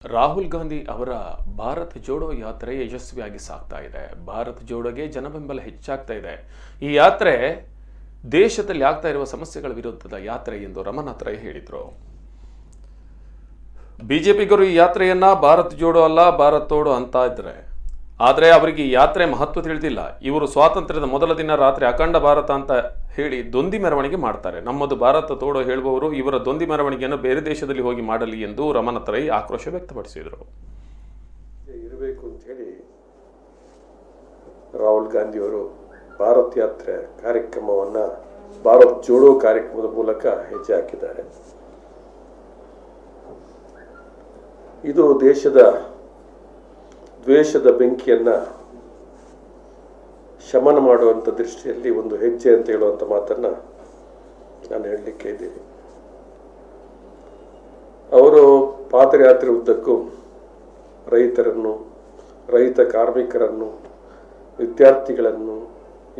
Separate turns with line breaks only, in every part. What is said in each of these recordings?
ರಾಹುಲ್ ಗಾಂಧಿ ಅವರ ಭಾರತ್ ಜೋಡೋ ಯಾತ್ರೆ ಯಶಸ್ವಿಯಾಗಿ ಸಾಗ್ತಾ ಇದೆ. ಭಾರತ್ ಜೋಡೋಗೆ ಜನಬೆಂಬಲ ಹೆಚ್ಚಾಗ್ತಾ ಇದೆ. ಈ ಯಾತ್ರೆ ದೇಶದಲ್ಲಿ ಆಗ್ತಾ ಇರುವ ಸಮಸ್ಯೆಗಳ ವಿರುದ್ಧದ ಯಾತ್ರೆ ಎಂದು ರಮನಾಥ್ ರೈ ಹೇಳಿದರು. ಬಿಜೆಪಿಗರು ಈ ಯಾತ್ರೆಯನ್ನ ಭಾರತ್ ಜೋಡೋ ಅಲ್ಲ ಭಾರತ್ ತೋಡೋ ಅಂತ ಇದ್ದಾರೆ. ಆದರೆ ಅವರಿಗೆ ಈ ಯಾತ್ರೆ ಮಹತ್ವ ತಿಳಿದಿಲ್ಲ. ಇವರು ಸ್ವಾತಂತ್ರ್ಯದ ಮೊದಲ ದಿನ ರಾತ್ರಿ ಅಖಂಡ ಭಾರತ ಅಂತ ಹೇಳಿ ದೊಂದಿ ಮೆರವಣಿಗೆ ಮಾಡ್ತಾರೆ. ನಮ್ಮದು ಭಾರತ ತೋಡೋ ಹೇಳುವವರು ಇವರ ದೊಂದಿ ಮೆರವಣಿಗೆಯನ್ನು ಬೇರೆ ದೇಶದಲ್ಲಿ ಹೋಗಿ ಮಾಡಲಿ ಎಂದು ರಮನಾಥ್ ರೈ ಆಕ್ರೋಶ ವ್ಯಕ್ತಪಡಿಸಿದರು.
ಇರಬೇಕು ಅಂತ ಹೇಳಿ ರಾಹುಲ್ ಗಾಂಧಿ ಅವರು ಭಾರತ್ ಯಾತ್ರೆ ಕಾರ್ಯಕ್ರಮವನ್ನು ಭಾರತ್ ಜೋಡೋ ಕಾರ್ಯಕ್ರಮದ ಮೂಲಕ ಹೆಜ್ಜೆ ಹಾಕಿದ್ದಾರೆ. ಇದು ದೇಶದ ದ್ವೇಷದ ಬೆಂಕಿಯನ್ನು ಶಮನ ಮಾಡುವಂಥ ದೃಷ್ಟಿಯಲ್ಲಿ ಒಂದು ಹೆಜ್ಜೆ ಅಂತ ಹೇಳುವಂಥ ಮಾತನ್ನು ನಾನು ಹೇಳಲಿಕ್ಕೆ ಇದ್ದೀನಿ. ಅವರು ಪಾದಯಾತ್ರೆ ಉದ್ದಕ್ಕೂ ರೈತರನ್ನು, ರೈತ ಕಾರ್ಮಿಕರನ್ನು, ವಿದ್ಯಾರ್ಥಿಗಳನ್ನು,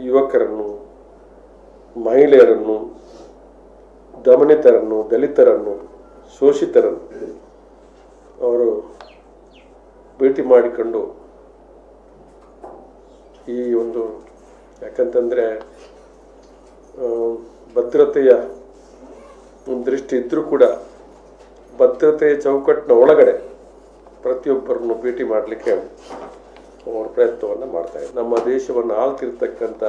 ಯುವಕರನ್ನು, ಮಹಿಳೆಯರನ್ನು, ದಮನಿತರನ್ನು, ದಲಿತರನ್ನು, ಶೋಷಿತರನ್ನು ಅವರು ಭೇಟಿ ಮಾಡಿಕೊಂಡು ಈ ಒಂದು ಯಾಕಂತಂದರೆ ಭದ್ರತೆಯ ಒಂದು ದೃಷ್ಟಿ ಇದ್ದರೂ ಕೂಡ ಭದ್ರತೆಯ ಚೌಕಟ್ಟಿನ ಒಳಗಡೆ ಪ್ರತಿಯೊಬ್ಬರನ್ನು ಭೇಟಿ ಮಾಡಲಿಕ್ಕೆ ಅವರು ಪ್ರಯತ್ನವನ್ನು ಮಾಡ್ತಾರೆ. ನಮ್ಮ ದೇಶವನ್ನು ಆಳ್ತಿರ್ತಕ್ಕಂಥ